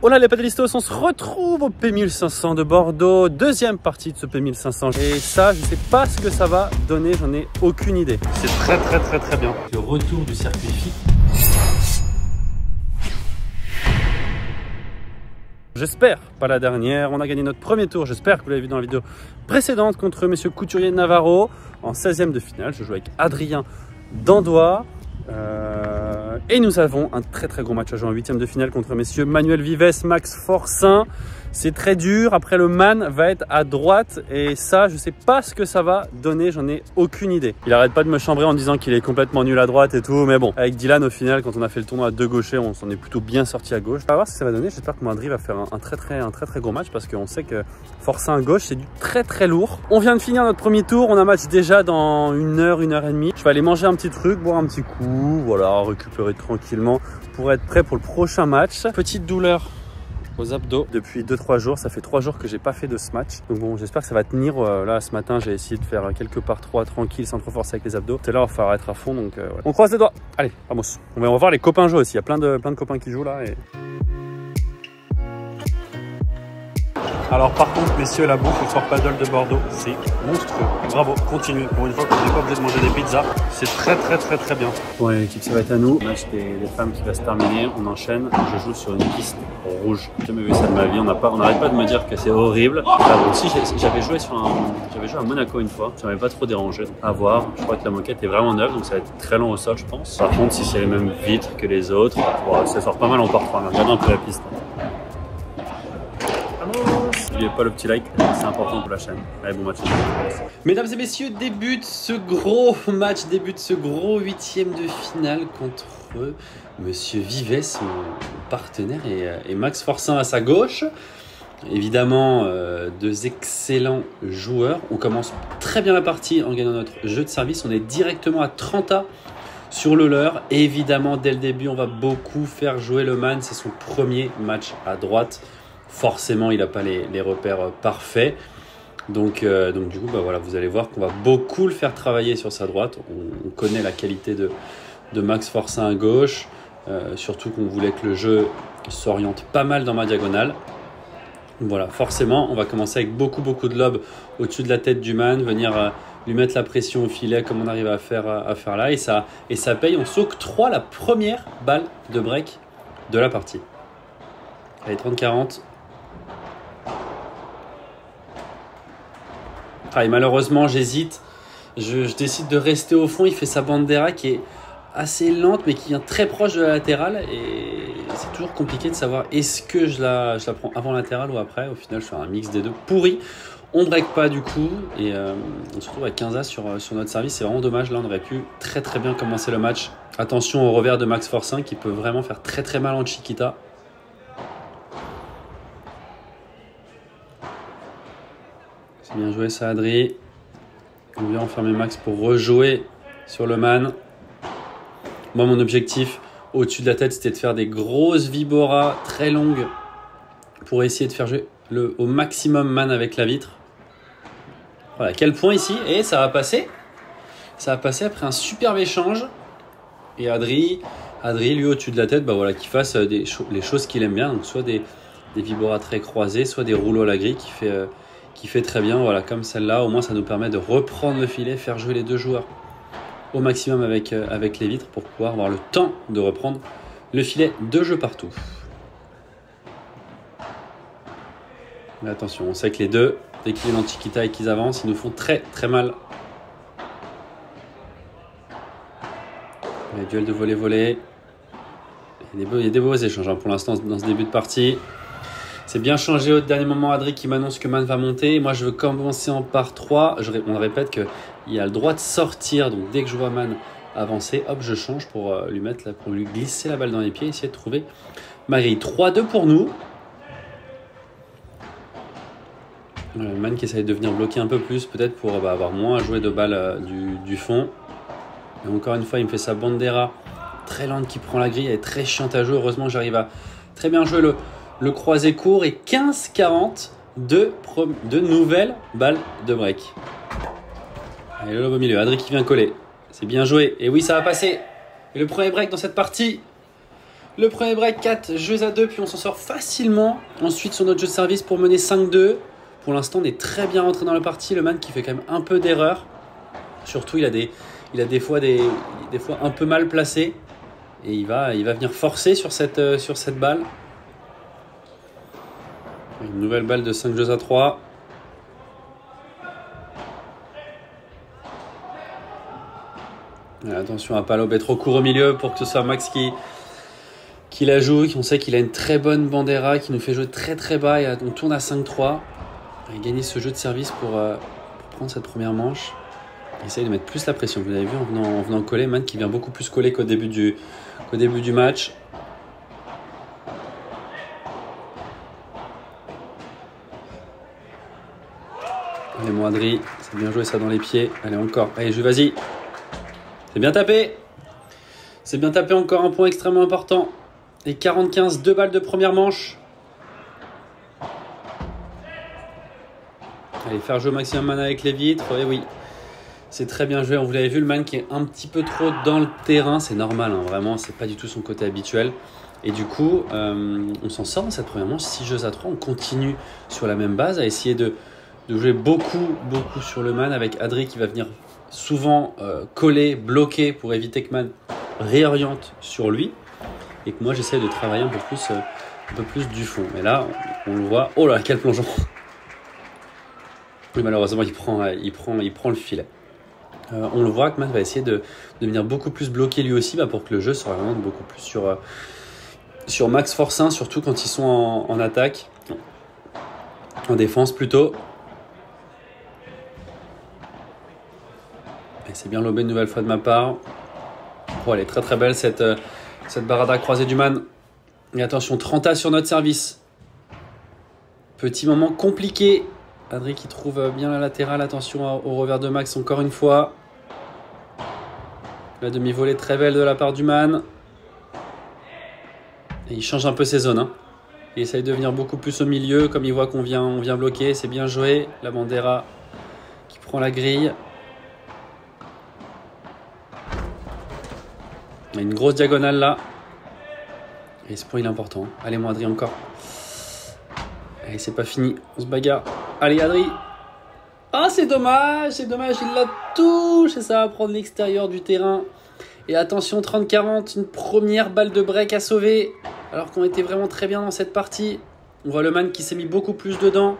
Hola les padelistos, on se retrouve au P1500 de Bordeaux, deuxième partie de ce P1500. Et ça, je sais pas ce que ça va donner, j'en ai aucune idée. C'est très bien. Le retour du circuit FIT. J'espère pas la dernière, on a gagné notre premier tour, j'espère que vous l'avez vu dans la vidéo précédente contre Monsieur Couturier Navarro en 16e de finale. Je joue avec Adrien Dandois. Et nous avons un très gros match à jouer en 8e de finale contre messieurs Manuel Vives, Max Forcin. C'est très dur. Après, le man va être à droite et ça, je sais pas ce que ça va donner. J'en ai aucune idée. Il arrête pas de me chambrer en disant qu'il est complètement nul à droite et tout. Mais bon, avec Dylan, au final, quand on a fait le tournoi à deux gauchers, on s'en est plutôt bien sorti à gauche. On va voir ce que ça va donner. J'espère que Madrid va faire un très gros match parce qu'on sait que Forcin à gauche, c'est du très lourd. On vient de finir notre premier tour. On a match déjà dans une heure et demie. Je vais aller manger un petit truc, boire un petit coup, voilà, récupérer tranquillement pour être prêt pour le prochain match. Petite douleur aux abdos depuis 2-3 jours, ça fait 3 jours que j'ai pas fait de ce match, donc bon, j'espère que ça va tenir. Là ce matin j'ai essayé de faire quelques par 3 tranquille sans trop forcer avec les abdos. C'est là, il va falloir être à fond, donc ouais. On croise les doigts. Allez, vamos. On va voir les copains jouer aussi, il y a plein de copains qui jouent là et... Alors par contre, messieurs, la bouffe au Fort Paddle de Bordeaux, c'est monstrueux. Bravo, continuez. Pour une fois qu'on n'est pas obligé de manger des pizzas, c'est très bien. Bon allez l'équipe, ça va être à nous. Le match des femmes qui va se terminer, on enchaîne. Je joue sur une piste rouge. J'ai jamais vu ça de ma vie, on n'arrête pas de me dire que c'est horrible. Ah, bon, aussi, j'avais joué à Monaco une fois, ça m'avait pas trop dérangé. À voir, je crois que la moquette est vraiment neuve, donc ça va être très long au sol je pense. Par contre, si c'est les mêmes vitres que les autres, bon, ça sort pas mal en par 3. Regardez un peu la piste. N'oubliez pas le petit like, c'est important pour la chaîne. Allez, bon match. Mesdames et messieurs, débute ce gros match, débute ce gros 8e de finale contre Monsieur Vives, mon partenaire, et Max Forcin à sa gauche. Évidemment, deux excellents joueurs. On commence très bien la partie en gagnant notre jeu de service. On est directement à 30A sur le leur. Et évidemment, dès le début, on va beaucoup faire jouer le man. C'est son premier match à droite. Forcément, il n'a pas les repères parfaits. Donc du coup, bah voilà, vous allez voir qu'on va beaucoup le faire travailler sur sa droite. On connaît la qualité de Max Forcin à gauche. Surtout qu'on voulait que le jeu s'oriente pas mal dans ma diagonale. Voilà, forcément, on va commencer avec beaucoup de lobes au-dessus de la tête du man. Venir lui mettre la pression au filet comme on arrive à faire là. Et ça paye. On s'octroie la première balle de break de la partie. Allez, 30-40. Ah, et malheureusement, j'hésite. Je décide de rester au fond. Il fait sa bandera qui est assez lente, mais qui vient très proche de la latérale. Et c'est toujours compliqué de savoir est-ce que je la prends avant latérale ou après. Au final, je fais un mix des deux pourri. On ne break pas du coup. Et on se retrouve avec 15A sur notre service. C'est vraiment dommage. Là, on aurait pu très bien commencer le match. Attention au revers de Max Forcin qui peut vraiment faire très mal en Chiquita. Bien joué ça, Adri. On vient enfermer Max pour rejouer sur le man. Moi, mon objectif au-dessus de la tête, c'était de faire des grosses vibora très longues pour essayer de faire jouer au maximum man avec la vitre. Voilà, quel point ici. Et ça va passer. Ça va passer après un superbe échange. Et Adri lui, au-dessus de la tête, bah voilà, qu'il fasse les choses qu'il aime bien. Donc, soit des vibora très croisés, soit des rouleaux à la grille qui fait très bien, voilà, comme celle-là. Au moins, ça nous permet de reprendre le filet, faire jouer les deux joueurs au maximum avec les vitres pour pouvoir avoir le temps de reprendre le filet de jeu partout. Mais attention, on sait que les deux, dès qu'ils viennent en Chiquita et qu'ils avancent, ils nous font très mal. Les duels de volley. Il y a des beaux échanges hein, pour l'instant dans ce début de partie. C'est bien changé au dernier moment, Adri qui m'annonce que man va monter. Moi, je veux commencer en par 3. On répète qu'il a le droit de sortir. Donc, dès que je vois man avancer, hop, je change pour lui glisser la balle dans les pieds, essayer de trouver ma grille. 3-2 pour nous. Voilà, le man qui essaye de venir bloquer un peu plus, peut-être pour avoir moins à jouer de balles du fond. Et encore une fois, il me fait sa bandera très lente qui prend la grille. Elle est très chiante à jouer. Heureusement, j'arrive à très bien jouer le croisé court et 15-40 de nouvelles balles de break. Allez, le lobe au milieu. Adri qui vient coller. C'est bien joué. Et oui, ça va passer. Et le premier break dans cette partie. Le premier break, 4 jeux à 2, puis on s'en sort facilement. Ensuite, sur notre jeu de service pour mener 5-2. Pour l'instant, on est très bien rentré dans la partie. Le man qui fait quand même un peu d'erreurs. Surtout, il a des fois un peu mal placé. Et il va venir forcer sur cette balle. Une nouvelle balle de 5 jeux à 3. Attention à pas lober trop court au milieu pour que ce soit Max qui la joue. On sait qu'il a une très bonne bandera qui nous fait jouer très très bas. Et on tourne à 5-3. Et gagner ce jeu de service pour prendre cette première manche. Il essaye de mettre plus la pression. Vous avez vu en venant coller, Man qui vient beaucoup plus coller qu'au début du match. Allez, Moindry, c'est bien joué ça dans les pieds. Allez, encore. Allez, vas-y. C'est bien tapé. C'est bien tapé, encore un point extrêmement important. Et 45, 2 balles de première manche. Allez, faire jouer au maximum Man avec les vitres. Et oui, c'est très bien joué. Vous l'avez vu, le Man qui est un petit peu trop dans le terrain. C'est normal, hein, vraiment. C'est pas du tout son côté habituel. Et du coup, on s'en sort dans cette première manche. 6 jeux à 3. On continue sur la même base à essayer de jouer beaucoup sur le Man avec Adri qui va venir souvent coller, bloquer pour éviter que Man réoriente sur lui et que moi j'essaie de travailler un peu plus du fond. Mais là, on le voit. Oh là, quel plongeon! Oui, malheureusement, il prend le filet. On le voit que Man va essayer de venir beaucoup plus bloquer lui aussi pour que le jeu soit vraiment beaucoup plus sur Max Force 1, surtout quand ils sont en attaque, en défense plutôt. Et c'est bien lobé une nouvelle fois de ma part. Oh, elle est très très belle cette barada croisée du Man. Et attention, 30A sur notre service. Petit moment compliqué. Adri qui trouve bien la latérale. Attention au revers de Max encore une fois. La demi-volée très belle de la part du Man. Et il change un peu ses zones. Hein. Il essaye de venir beaucoup plus au milieu. Comme il voit qu'on vient bloquer. C'est bien joué. La bandera qui prend la grille. Il y a une grosse diagonale là. Et ce point il est important. Allez, moi Adri encore. Allez, c'est pas fini. On se bagarre. Allez, Adri. Ah, c'est dommage. Il la touche. Et ça va prendre l'extérieur du terrain. Et attention, 30-40. Une première balle de break à sauver. Alors qu'on était vraiment très bien dans cette partie. On voit le Man qui s'est mis beaucoup plus dedans.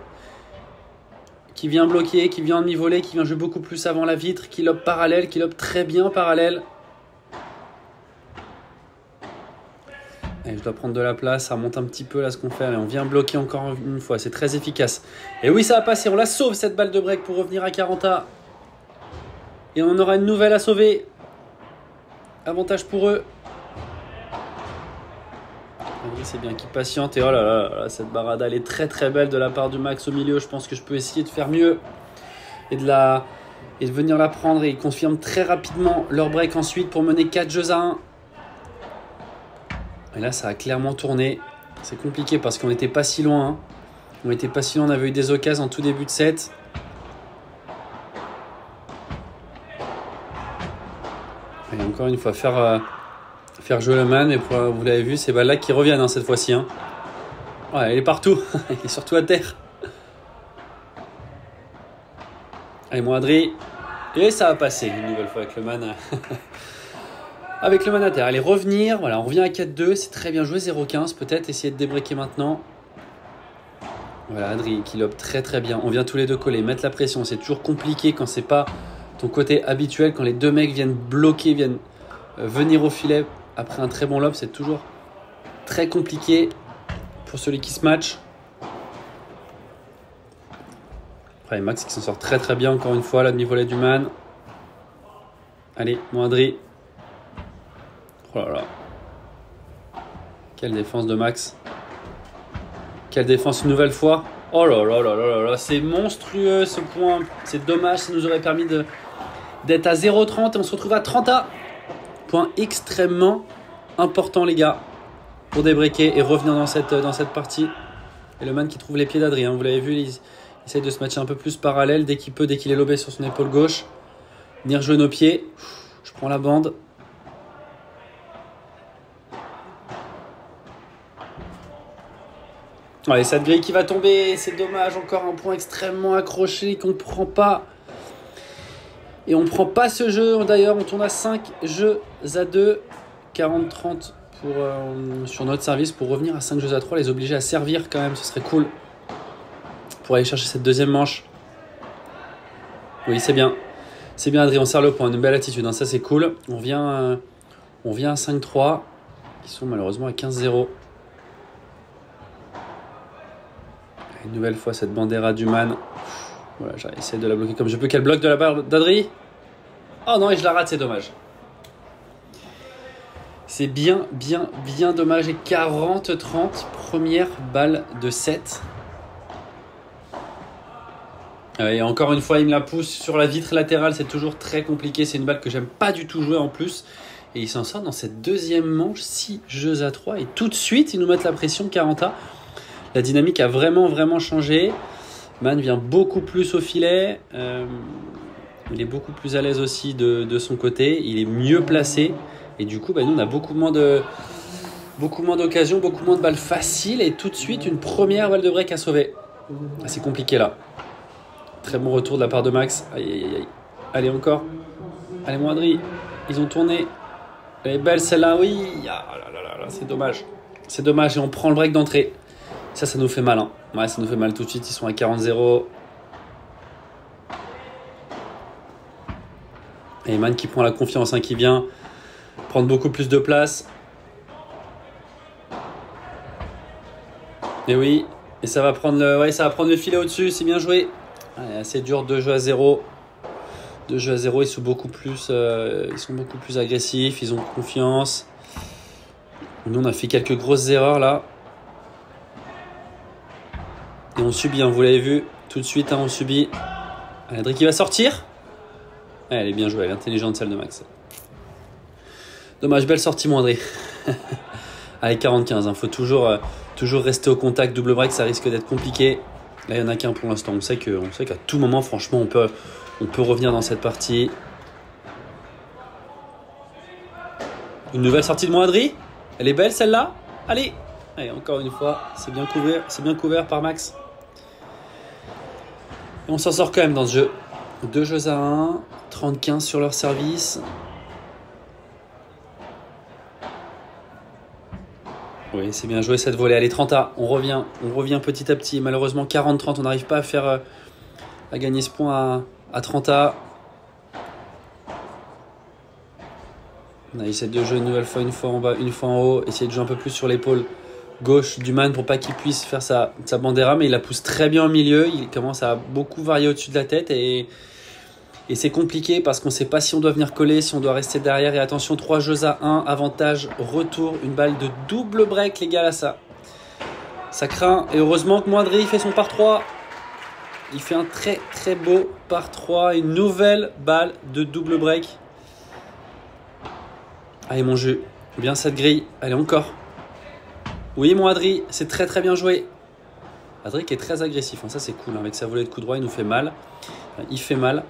Qui vient bloquer, qui vient demi-voler, qui vient jouer beaucoup plus avant la vitre. Qui lobe parallèle, qui lobe très bien parallèle. Et je dois prendre de la place, ça remonte un petit peu là ce qu'on fait. Et on vient bloquer encore une fois, c'est très efficace. Et oui, ça va passer, on la sauve cette balle de break pour revenir à 40A. Et on en aura une nouvelle à sauver. Avantage pour eux. C'est bien qu'il patiente. Et oh là là, cette barada elle est très très belle de la part du Max au milieu. Je pense que je peux essayer de faire mieux. Et de venir la prendre. Et ils confirment très rapidement leur break ensuite pour mener 4 jeux à 1. Et là, ça a clairement tourné. C'est compliqué parce qu'on n'était pas si loin. Hein. On avait eu des occasions en tout début de set. Et encore une fois, faire jouer le Man. Mais vous l'avez vu, c'est balles-là qui reviennent cette fois-ci. Hein. Ouais, elle est partout. Elle est surtout à terre. Allez, mon Adri. Et ça va passer une nouvelle fois avec le Man. Avec le Man à terre, allez revenir, voilà, on revient à 4-2, c'est très bien joué, 0-15, peut-être essayer de débreaker maintenant. Voilà, Adri qui lobe très très bien, on vient tous les deux coller, mettre la pression, c'est toujours compliqué quand c'est pas ton côté habituel, quand les deux mecs viennent bloquer, viennent venir au filet après un très bon lob, c'est toujours très compliqué pour celui qui se match. Après Max qui s'en sort très très bien encore une fois, la demi-volée du Man. Allez, mon Adri. Oh là là. Quelle défense de Max. Quelle défense une nouvelle fois. Oh là là là là là. C'est monstrueux ce point. C'est dommage. Ça nous aurait permis d'être à 0,30 et on se retrouve à 30A. Point extrêmement important les gars. Pour débreaker et revenir dans cette partie. Et le Man qui trouve les pieds d'Adrien. Vous l'avez vu, il essaye de se matcher un peu plus parallèle dès qu'il peut, dès qu'il est lobé sur son épaule gauche. Venir jouer nos pieds. Je prends la bande. Allez, cette grille qui va tomber, c'est dommage, encore un point extrêmement accroché qu'on ne prend pas. Et on ne prend pas ce jeu, d'ailleurs on tourne à 5 jeux à 2, 40-30 sur notre service pour revenir à 5 jeux à 3, les obliger à servir quand même, ce serait cool pour aller chercher cette deuxième manche. Oui, c'est bien, Adrien, on serre le point, une belle attitude, hein, ça c'est cool. On vient à 5-3, ils sont malheureusement à 15-0. Une nouvelle fois cette bandera du man. Voilà, j'ai essayé de la bloquer comme je peux. Quel bloc de la barre d'Adri? Oh non, et je la rate, c'est dommage. C'est bien dommage. Et 40-30, première balle de 7. Et encore une fois, il me la pousse sur la vitre latérale. C'est toujours très compliqué. C'est une balle que j'aime pas du tout jouer en plus. Et il s'en sort dans cette deuxième manche, 6 jeux à 3. Et tout de suite, ils nous mettent la pression, 40A. La dynamique a vraiment changé. Man vient beaucoup plus au filet. Il est beaucoup plus à l'aise aussi de son côté. Il est mieux placé. Et du coup, nous, on a beaucoup moins d'occasions, beaucoup moins de balles faciles. Et tout de suite, une première balle de break à sauver. C'est compliqué là. Très bon retour de la part de Max. Aïe. Allez, encore. Allez, mon Adri. Ils ont tourné. Elle est belle celle-là, oui. Ah, là, c'est dommage. C'est dommage. Et on prend le break d'entrée. Ça nous fait mal. Hein. Ouais, ça nous fait mal tout de suite. Ils sont à 40-0. Et Man qui prend la confiance, hein, qui vient prendre beaucoup plus de place. Et oui. Et ça va prendre le filet au-dessus. C'est bien joué. Ouais, assez dur. 2 jeux à 0. 2 jeux à 0. Ils sont beaucoup plus agressifs. Ils ont confiance. Nous, on a fait quelques grosses erreurs là. Et on subit, hein, vous l'avez vu, tout de suite, hein, on subit. Adri qui va sortir. Elle est bien jouée, elle est intelligente celle de Max. Dommage, belle sortie mon Adri. Allez, 40-15, hein, faut toujours rester au contact, double break, ça risque d'être compliqué. Là, il n'y en a qu'un pour l'instant, on sait qu'à tout moment, franchement, on peut revenir dans cette partie. Une nouvelle sortie de mon Adri. Elle est belle celle-là. Allez, encore une fois, c'est bien couvert par Max. Et on s'en sort quand même dans ce jeu. 2 jeux à 1, 30-15 sur leur service. Oui, c'est bien joué cette volée. Allez, 30A, on revient petit à petit. Malheureusement, 40-30, on n'arrive pas à gagner ce point à 30A. On a essayé de jouer une nouvelle fois, une fois en bas, une fois en haut. Essayer de jouer un peu plus sur l'épaule gauche du man pour pas qu'il puisse faire sa bandera, mais il la pousse très bien au milieu. Il commence à beaucoup varier au-dessus de la tête et c'est compliqué parce qu'on ne sait pas si on doit venir coller, si on doit rester derrière. Et attention, 3 jeux à 1, avantage, retour, une balle de double break, les gars, là, ça craint. Et heureusement que Moindry fait son par 3. Il fait un très beau par 3, une nouvelle balle de double break. Allez, mon jeu, bien cette grille. Allez, encore. Oui, mon Adri, c'est très bien joué. Adri qui est très agressif, hein, ça c'est cool. Hein, avec sa volée de coup droit, il nous fait mal. Il fait mal.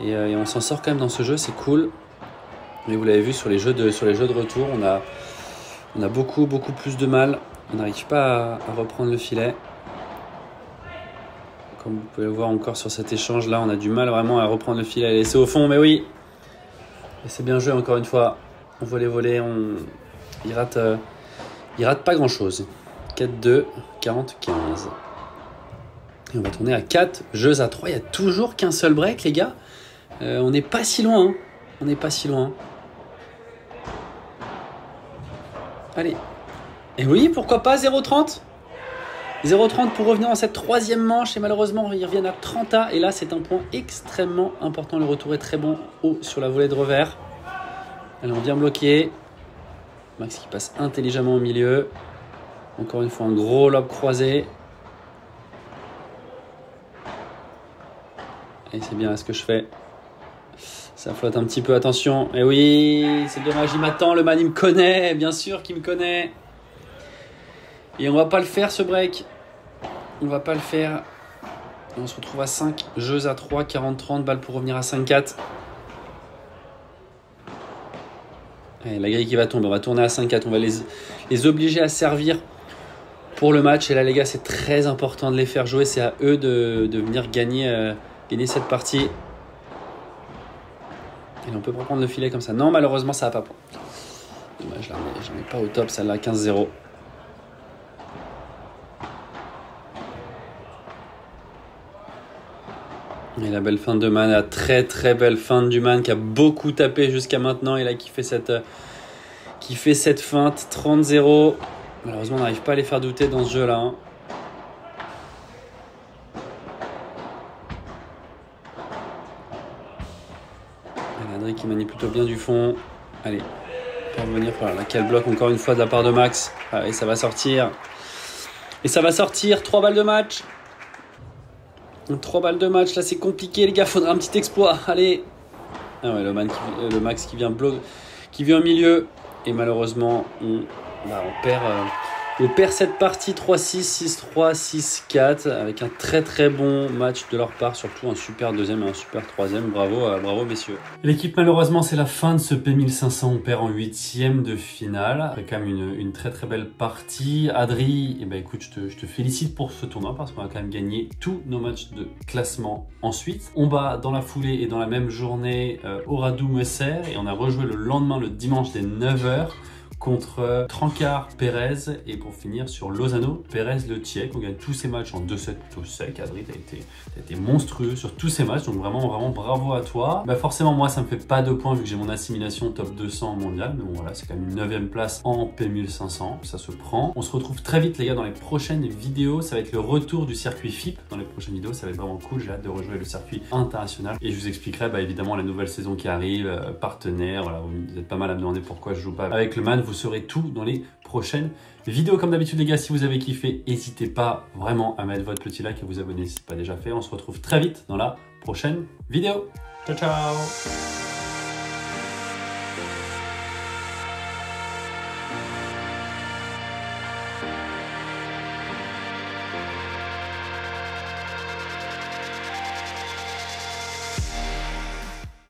Et on s'en sort quand même dans ce jeu, c'est cool. Mais vous l'avez vu sur les jeux de retour, on a beaucoup plus de mal. On n'arrive pas à reprendre le filet. Comme vous pouvez le voir encore sur cet échange là, on a du mal vraiment à reprendre le filet, à le laisser au fond, mais oui. Et c'est bien joué encore une fois. On voit les volets, il rate pas grand chose. 4-2, 40-15. Et on va tourner à 4 jeux à 3. Il n'y a toujours qu'un seul break, les gars. On n'est pas si loin. Hein. On n'est pas si loin. Allez. Et oui, pourquoi pas 0-30 0-30 pour revenir dans cette troisième manche. Et malheureusement, ils reviennent à 30A. Et là, c'est un point extrêmement important. Le retour est très bon haut sur la volée de revers. Allez, on vient bloquer. Max qui passe intelligemment au milieu. Encore une fois, un gros lob croisé. Et c'est bien ce que je fais. Ça flotte un petit peu, attention. Et oui, c'est dommage, il m'attend, le man, il me connaît. Bien sûr qu'il me connaît. Et on va pas le faire, ce break. On va pas le faire. Et on se retrouve à 5 jeux à 3, 40-30, balles pour revenir à 5-4. Allez, la grille qui va tomber, on va tourner à 5-4. On va les obliger à servir pour le match. Et là, les gars, c'est très important de les faire jouer. C'est à eux de venir gagner cette partie. Et on peut pas prendre le filet comme ça. Non, malheureusement, ça n'a pas point. Dommage, là, mais j'en ai pas au top, celle-là, 15-0. Et la belle fin de Man, la très très belle fin du Man qui a beaucoup tapé jusqu'à maintenant. Et là, qui fait cette feinte, 30-0. Malheureusement, on n'arrive pas à les faire douter dans ce jeu-là. Hein. Adri qui manie plutôt bien du fond. Allez, parvenir. Voilà, quel bloc encore une fois de la part de Max. Ah, et ça va sortir. Et ça va sortir. 3 balles de match. 3 balles de match. Là, c'est compliqué, les gars. Faudra un petit exploit. Allez. Ah ouais, le Max qui vient au milieu. Et malheureusement, on perd cette partie 3-6, 6-3, 6-4 avec un très très bon match de leur part, surtout un super deuxième et un super troisième. Bravo messieurs. L'équipe, malheureusement, c'est la fin de ce P1500. On perd en 8e de finale. Après quand même une très très belle partie. Adri, eh ben, écoute, je te félicite pour ce tournoi parce qu'on a quand même gagné tous nos matchs de classement ensuite. On bat dans la foulée et dans la même journée Oradou Messer et on a rejoué le lendemain, le dimanche dès 9h. Contre Trancard, Pérez et pour finir sur Lozano, Pérez, le Tchèque. On gagne tous ces matchs en 2-7 tout sec. Adri, t'as été monstrueux sur tous ces matchs, donc vraiment bravo à toi. Bah forcément moi ça me fait pas de points vu que j'ai mon assimilation top 200 mondial, mais bon voilà, c'est quand même une 9e place en P1500, ça se prend. On se retrouve très vite les gars dans les prochaines vidéos, ça va être le retour du circuit FIP. Dans les prochaines vidéos, ça va être vraiment cool, j'ai hâte de rejouer le circuit international et je vous expliquerai bah, évidemment la nouvelle saison qui arrive, partenaire, voilà, vous êtes pas mal à me demander pourquoi je joue pas avec le Man. Vous saurez tout dans les prochaines vidéos. Comme d'habitude les gars, si vous avez kiffé, n'hésitez pas vraiment à mettre votre petit like et à vous abonner si ce n'est pas déjà fait. On se retrouve très vite dans la prochaine vidéo. Ciao ciao.